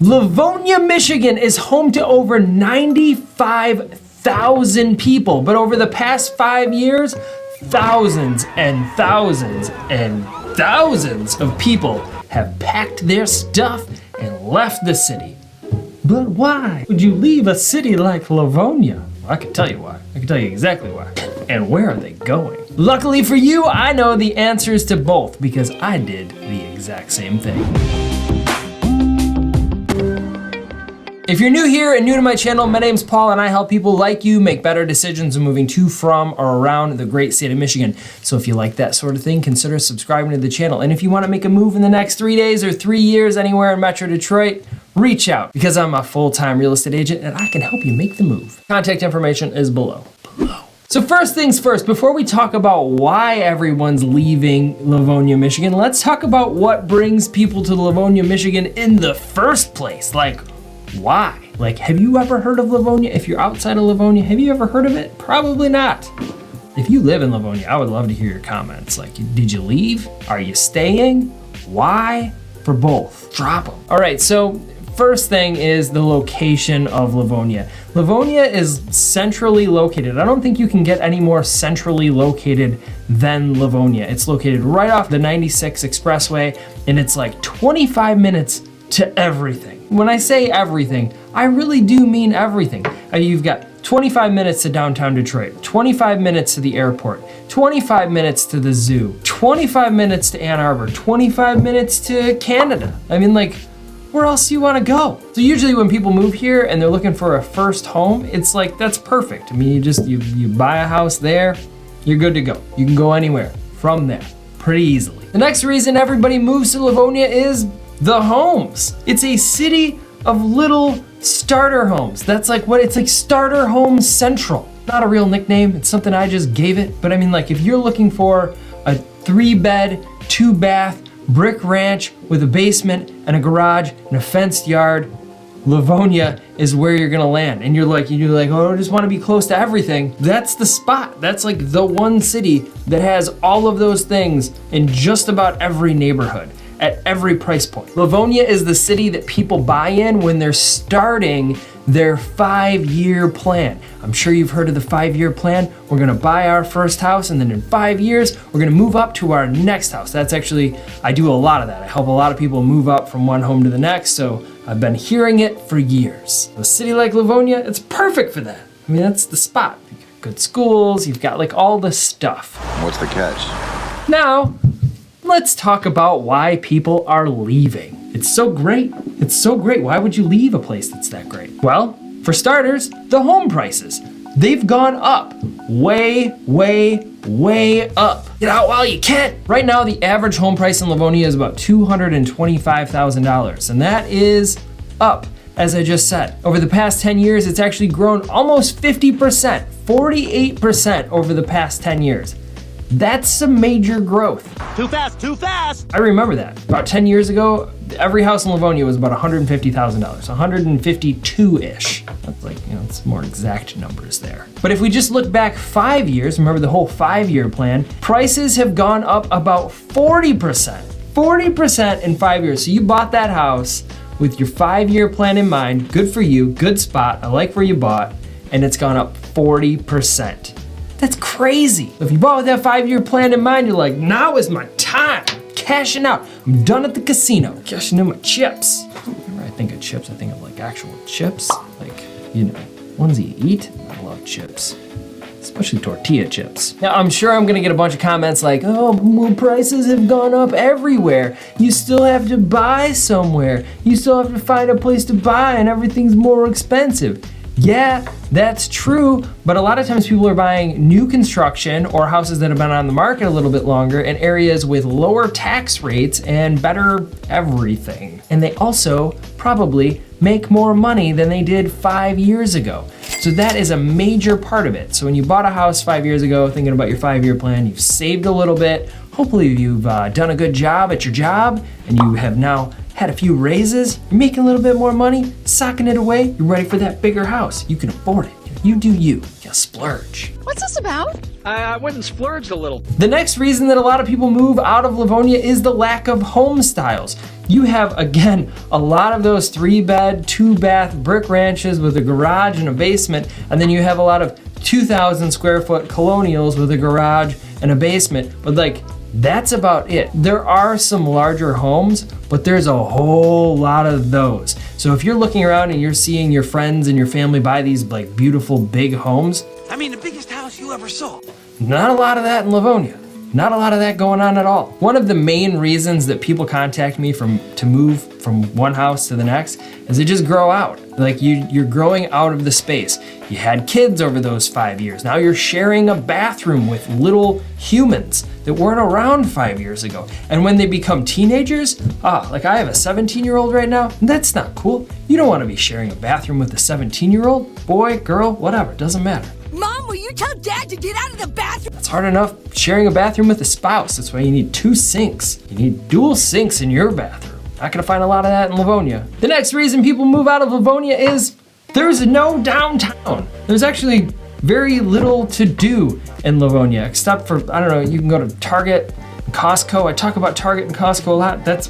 Livonia, Michigan is home to over 95,000 people, but over the past 5 years, thousands and thousands and thousands of people have packed their stuff and left the city. But why would you leave a city like Livonia? Well, I can tell you why. I can tell you exactly why. And where are they going? Luckily for you, I know the answers to both because I did the exact same thing. If you're new here and new to my channel, my name's Paul and I help people like you make better decisions when moving to, from, or around the great state of Michigan. So if you like that sort of thing, consider subscribing to the channel. And if you want to make a move in the next 3 days or 3 years anywhere in Metro Detroit, reach out because I'm a full-time real estate agent and I can help you make the move. Contact information is below. So first things first, before we talk about why everyone's leaving Livonia, Michigan, let's talk about what brings people to Livonia, Michigan in the first place. Like, why? Like, have you ever heard of Livonia? If you're outside of Livonia, have you ever heard of it? Probably not. If you live in Livonia, I would love to hear your comments. Like, did you leave? Are you staying? Why? For both. Drop them. All right, so first thing is the location of Livonia. Livonia is centrally located. I don't think you can get any more centrally located than Livonia. It's located right off the 96 expressway, and it's like 25 minutes to everything. When I say everything, I really do mean everything. You've got 25 minutes to downtown Detroit, 25 minutes to the airport, 25 minutes to the zoo, 25 minutes to Ann Arbor, 25 minutes to Canada. I mean, like, where else do you want to go? So usually when people move here and they're looking for a first home, it's like, that's perfect. I mean, you buy a house there, you're good to go. You can go anywhere from there pretty easily. The next reason everybody moves to Livonia is the homes. It's a city of little starter homes. That's like what it's like, starter home central. Not a real nickname, it's something I just gave it. But I mean, like, if you're looking for a 3-bed, 2-bath, brick ranch with a basement and a garage and a fenced yard, Livonia is where you're gonna land. And you're like, oh, I just wanna be close to everything. That's the spot. That's like the one city that has all of those things in just about every neighborhood, at every price point. Livonia is the city that people buy in when they're starting their 5-year plan. I'm sure you've heard of the 5-year plan. We're gonna buy our first house and then in 5 years, we're gonna move up to our next house. That's actually, I do a lot of that. I help a lot of people move up from one home to the next, so I've been hearing it for years. A city like Livonia, it's perfect for that. I mean, that's the spot. You've got good schools, you've got like all the stuff. What's the catch? Now, let's talk about why people are leaving. It's so great. It's so great. Why would you leave a place that's that great? Well, for starters, the home prices. They've gone up. Way, way, way up. Get out while you can. Right now, the average home price in Livonia is about $225,000, and that is up, as I just said. Over the past 10 years, it's actually grown almost 50%, 48% over the past 10 years. That's some major growth. Too fast, too fast! I remember that. About 10 years ago, every house in Livonia was about $150,000, 152-ish. That's like, it's more exact numbers there. But if we just look back 5 years, remember the whole 5-year plan, prices have gone up about 40%. 40% in 5 years. So you bought that house with your 5-year plan in mind. Good for you, good spot. I like where you bought, and it's gone up 40%. That's crazy. If you bought with that 5-year plan in mind, you're like, now is my time. I'm cashing out. I'm done at the casino. Cashing in my chips. Whenever I think of chips, I think of like actual chips. Like, ones you eat. I love chips, especially tortilla chips. Now, I'm sure I'm gonna get a bunch of comments like, oh, well, prices have gone up everywhere. You still have to buy somewhere. You still have to find a place to buy and everything's more expensive. Yeah, that's true, but a lot of times people are buying new construction or houses that have been on the market a little bit longer in areas with lower tax rates and better everything. And they also probably make more money than they did 5 years ago. So that is a major part of it. So when you bought a house 5 years ago, thinking about your 5-year plan, you've saved a little bit. Hopefully you've done a good job at your job and you have now had a few raises, you're making a little bit more money, socking it away, you're ready for that bigger house. You can afford it. You do you. You splurge. What's this about? I went and splurged a little. The next reason that a lot of people move out of Livonia is the lack of home styles. You have, again, a lot of those 3-bed, 2-bath brick ranches with a garage and a basement, and then you have a lot of 2,000 square foot colonials with a garage and a basement, but like, that's about it. There are some larger homes, but there's a whole lot of those. So if you're looking around and you're seeing your friends and your family buy these like beautiful big homes, I mean, the biggest house you ever saw. not a lot of that in Livonia. Not a lot of that going on at all. One of the main reasons that people contact me to move from one house to the next is they just grow out. Like you're growing out of the space. You had kids over those 5 years. Now you're sharing a bathroom with little humans that weren't around 5 years ago. And when they become teenagers, like I have a 17-year-old right now, that's not cool. You don't want to be sharing a bathroom with a 17-year-old, boy, girl, whatever, doesn't matter. Mom, will you tell Dad to get out of the bathroom? It's hard enough sharing a bathroom with a spouse. That's why you need 2 sinks. You need dual sinks in your bathroom. Not gonna find a lot of that in Livonia. The next reason people move out of Livonia is there's no downtown. There's actually very little to do in Livonia, except for, I don't know, you can go to Target, Costco. I talk about Target and Costco a lot. That's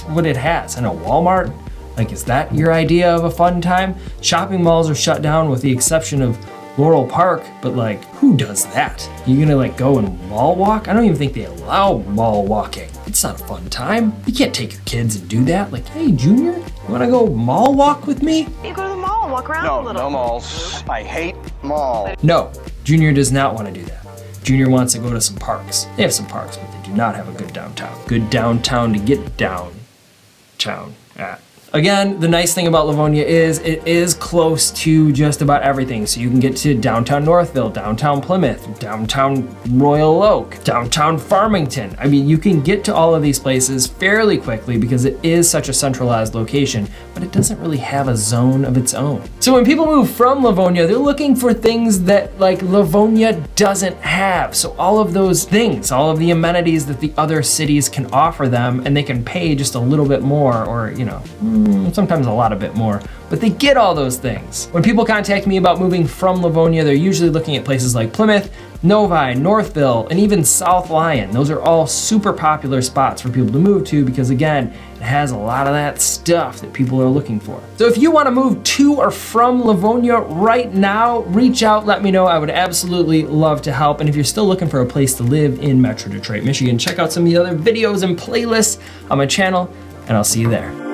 what it has. And a Walmart, like, is that your idea of a fun time? Shopping malls are shut down with the exception of Laurel Park, but like, who does that? You gonna like go and mall walk? I don't even think they allow mall walking. It's not a fun time. You can't take your kids and do that. Like, hey, Junior, you wanna go mall walk with me? You go to the mall and walk around a little. No malls. I hate malls. No, Junior does not wanna do that. Junior wants to go to some parks. They have some parks, but they do not have a good downtown. Good downtown to get downtown at. Again, the nice thing about Livonia is it is close to just about everything. So you can get to downtown Northville, downtown Plymouth, downtown Royal Oak, downtown Farmington. I mean, you can get to all of these places fairly quickly because it is such a centralized location, but it doesn't really have a zone of its own. So when people move from Livonia, they're looking for things that like Livonia doesn't have. So all of those things, all of the amenities that the other cities can offer them, and they can pay just a little bit more, or, you know, sometimes a lot of bit more, but they get all those things. When people contact me about moving from Livonia, they're usually looking at places like Plymouth, Novi, Northville, and even South Lyon. Those are all super popular spots for people to move to because, again, it has a lot of that stuff that people are looking for. So if you want to move to or from Livonia right now, reach out, let me know. I would absolutely love to help. And if you're still looking for a place to live in Metro Detroit, Michigan, check out some of the other videos and playlists on my channel, and I'll see you there.